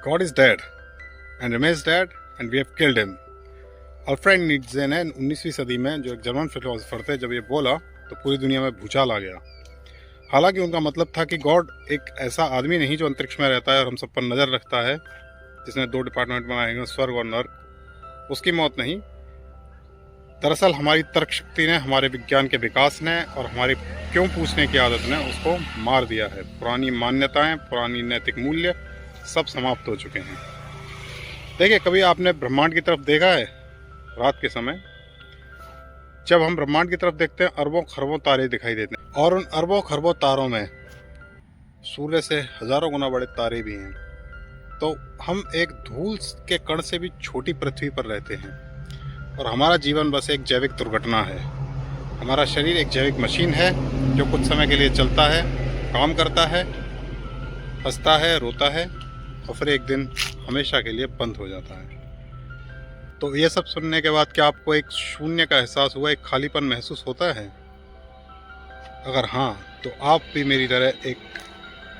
God is dead and remains dead and we have killed him. Alfred Nietzsche ने 19वीं सदी में, जो एक जर्मन फिलोसोफर थे, जब ये बोला तो पूरी दुनिया में भूचाल आ गया। हालांकि उनका मतलब था कि गॉड एक ऐसा आदमी नहीं जो अंतरिक्ष में रहता है और हम सब पर नज़र रखता है, जिसने 2 डिपार्टमेंट बनाए हैं, स्वर्ग और नर्क। उसकी मौत नहीं, दरअसल हमारी तर्क शक्ति ने, हमारे विज्ञान के विकास ने और हमारी क्यों पूछने की आदत ने उसको मार दिया है। पुरानी मान्यताएं, पुरानी नैतिक मूल्य सब समाप्त हो चुके हैं। देखिए, कभी आपने ब्रह्मांड की तरफ देखा है? रात के समय जब हम ब्रह्मांड की तरफ देखते हैं, अरबों खरबों तारे दिखाई देते हैं और उन अरबों खरबों तारों में सूर्य से हजारों गुना बड़े तारे भी हैं। तो हम एक धूल के कण से भी छोटी पृथ्वी पर रहते हैं और हमारा जीवन बस एक जैविक दुर्घटना है। हमारा शरीर एक जैविक मशीन है जो कुछ समय के लिए चलता है, काम करता है, हंसता है, रोता है और फिर एक दिन हमेशा के लिए बंद हो जाता है। तो ये सब सुनने के बाद क्या आपको एक शून्य का एहसास हुआ, एक खालीपन महसूस होता है? अगर हाँ, तो आप भी मेरी तरह एक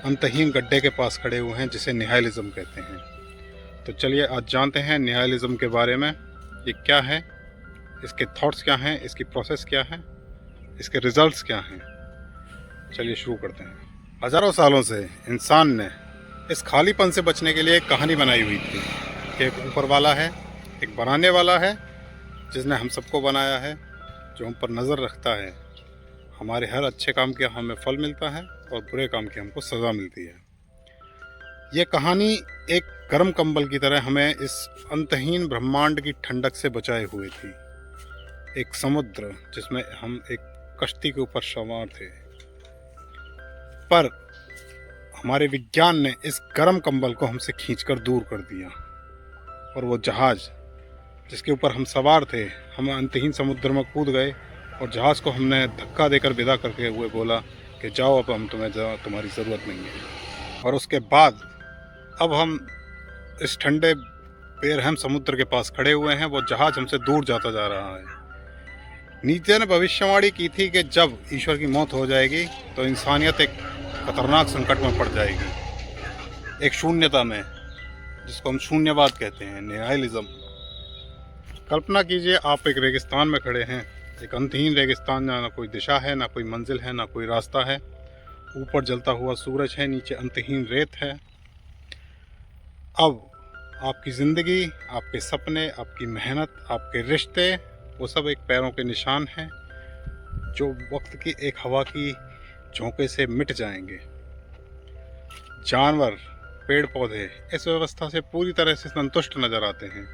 अंतहीन गड्ढे के पास खड़े हुए हैं जिसे निहाइलिज्म कहते हैं। तो चलिए आज जानते हैं निहाइलिज्म के बारे में। ये क्या है, इसके थॉट्स क्या हैं, इसकी प्रोसेस क्या है, इसके रिजल्ट्स क्या हैं। चलिए शुरू करते हैं। हजारों सालों से इंसान ने इस खालीपन से बचने के लिए एक कहानी बनाई हुई थी कि एक ऊपर वाला है, एक बनाने वाला है जिसने हम सबको बनाया है, जो हम पर नज़र रखता है। हमारे हर अच्छे काम के हमें फल मिलता है और बुरे काम की हमको सज़ा मिलती है। ये कहानी एक गर्म कंबल की तरह हमें इस अंतहीन ब्रह्मांड की ठंडक से बचाए हुए थी। एक समुद्र जिसमें हम एक कश्ती के ऊपर सवार थे, पर हमारे विज्ञान ने इस गर्म कंबल को हमसे खींचकर दूर कर दिया और वो जहाज़ जिसके ऊपर हम सवार थे, हम अंतहीन समुद्र में कूद गए और जहाज़ को हमने धक्का देकर विदा करके हुए बोला कि जाओ, अब हम तुम्हारी ज़रूरत नहीं है। और उसके बाद अब हम इस ठंडे बेरहम समुद्र के पास खड़े हुए हैं। वो जहाज़ हमसे दूर जाता जा रहा है। नीचे ने भविष्यवाणी की थी कि जब ईश्वर की मौत हो जाएगी तो इंसानियत एक खतरनाक संकट में पड़ जाएगी, एक शून्यता में, जिसको हम शून्यवाद कहते हैं, निहाइलिज्म। कल्पना कीजिए, आप एक रेगिस्तान में खड़े हैं, एक अंतहीन रेगिस्तान, जहाँ ना कोई दिशा है, ना कोई मंजिल है, ना कोई रास्ता है। ऊपर जलता हुआ सूरज है, नीचे अंतहीन रेत है। अब आपकी ज़िंदगी, आपके सपने, आपकी मेहनत, आपके रिश्ते, वो सब एक पैरों के निशान हैं जो वक्त की एक हवा की झोंके से मिट जाएंगे। जानवर, पेड़ पौधे इस व्यवस्था से पूरी तरह से संतुष्ट नज़र आते हैं,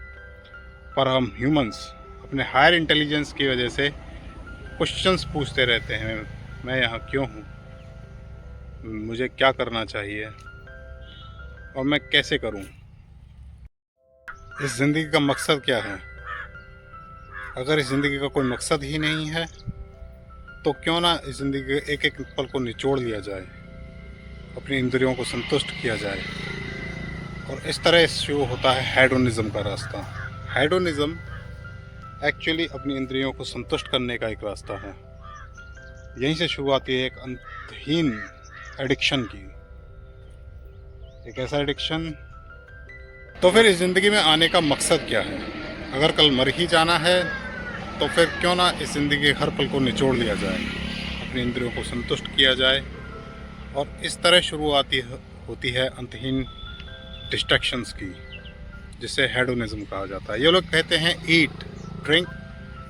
पर हम ह्यूमंस अपने हायर इंटेलिजेंस की वजह से क्वेश्चंस पूछते रहते हैं। मैं यहाँ क्यों हूँ, मुझे क्या करना चाहिए और मैं कैसे करूँ, इस ज़िंदगी का मकसद क्या है। अगर इस ज़िंदगी का कोई मकसद ही नहीं है तो क्यों ना इस ज़िंदगी के एक एक पल को निचोड़ लिया जाए, अपनी इंद्रियों को संतुष्ट किया जाए। और इस तरह शुरू होता है हेडोनिज्म का रास्ता। हेडोनिज्म एक्चुअली अपनी इंद्रियों को संतुष्ट करने का एक रास्ता है। यहीं से शुरू आती है एक अंतहीन एडिक्शन की, एक ऐसा एडिक्शन। तो फिर इस ज़िंदगी में आने का मकसद क्या है? अगर कल मर ही जाना है तो फिर क्यों ना इस ज़िंदगी के हर पल को निचोड़ लिया जाए, अपनी इंद्रियों को संतुष्ट किया जाए। और इस तरह शुरुआती होती है अंतहीन डिस्ट्रैक्शंस की, जिसे हेडोनिज्म कहा जाता है। ये लोग कहते हैं eat, drink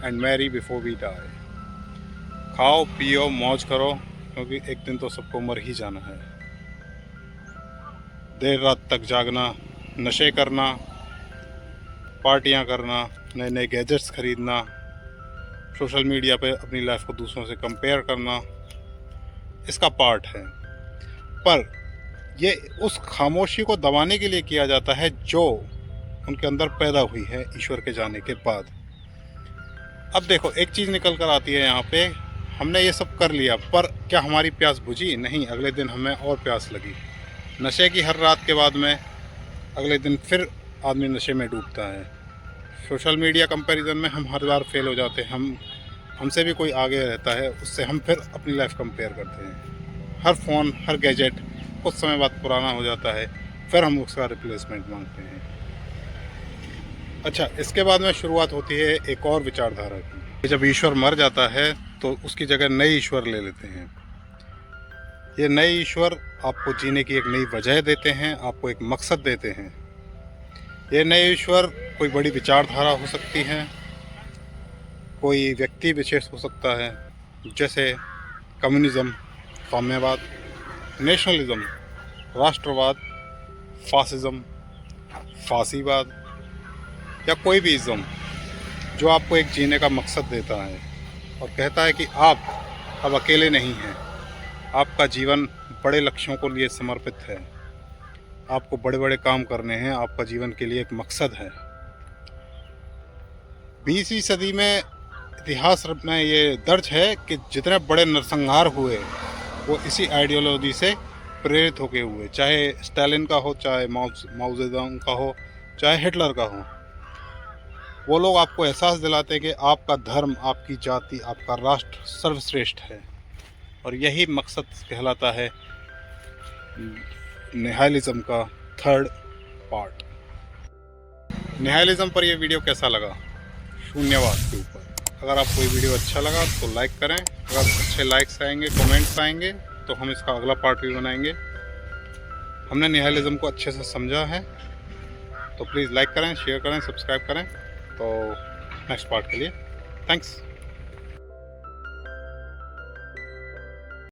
and merry before we die. खाओ, पियो, मौज करो, क्योंकि एक दिन तो सबको मर ही जाना है। देर रात तक जागना, नशे करना, पार्टियां करना, नए नए गैजेट्स खरीदना, सोशल मीडिया पे अपनी लाइफ को दूसरों से कंपेयर करना, इसका पार्ट है। पर ये उस खामोशी को दबाने के लिए किया जाता है जो उनके अंदर पैदा हुई है ईश्वर के जाने के बाद। अब देखो, एक चीज़ निकल कर आती है यहाँ पे, हमने ये सब कर लिया, पर क्या हमारी प्यास बुझी? नहीं, अगले दिन हमें और प्यास लगी। नशे की हर रात के बाद में अगले दिन फिर आदमी नशे में डूबता है। सोशल मीडिया कंपैरिजन में हम हर बार फेल हो जाते हैं। हमसे भी कोई आगे रहता है, उससे हम फिर अपनी लाइफ कंपेयर करते हैं। हर फ़ोन, हर गैजेट कुछ समय बाद पुराना हो जाता है, फिर हम उसका रिप्लेसमेंट मांगते हैं। अच्छा, इसके बाद में शुरुआत होती है एक और विचारधारा की। जब ईश्वर मर जाता है तो उसकी जगह नए ईश्वर ले लेते हैं। ये नए ईश्वर आपको जीने की एक नई वजह देते हैं, आपको एक मकसद देते हैं। ये नए ईश्वर कोई बड़ी विचारधारा हो सकती है, कोई व्यक्ति विशेष हो सकता है, जैसे कम्युनिज्म, साम्यवाद, नेशनलिज्म, राष्ट्रवाद, फासिज्म, फासीवाद, या कोई भी इज़्म जो आपको एक जीने का मकसद देता है और कहता है कि आप अब अकेले नहीं हैं, आपका जीवन बड़े लक्ष्यों को लिए समर्पित है, आपको बड़े बड़े काम करने हैं, आपका जीवन के लिए एक मकसद है। 20वीं सदी में इतिहास में ये दर्ज है कि जितने बड़े नरसंहार हुए वो इसी आइडियोलॉजी से प्रेरित होके हुए, चाहे स्टालिन का हो, चाहे माओ जेडुंग का हो, चाहे हिटलर का हो। वो लोग आपको एहसास दिलाते हैं कि आपका धर्म, आपकी जाति, आपका राष्ट्र सर्वश्रेष्ठ है, और यही मकसद कहलाता है निहाइलिज्म का थर्ड पार्ट। निहाइलिज्म पर यह वीडियो कैसा लगा? शून्यवाद के ऊपर। अगर आपको ये वीडियो अच्छा लगा तो लाइक करें, अगर अच्छे लाइक्स आएंगे, कमेंट्स आएंगे तो हम इसका अगला पार्ट भी बनाएंगे। हमने निहाइलिज्म को अच्छे से समझा है, तो प्लीज़ लाइक करें, शेयर करें, सब्सक्राइब करें। तो नेक्स्ट पार्ट के लिए थैंक्स।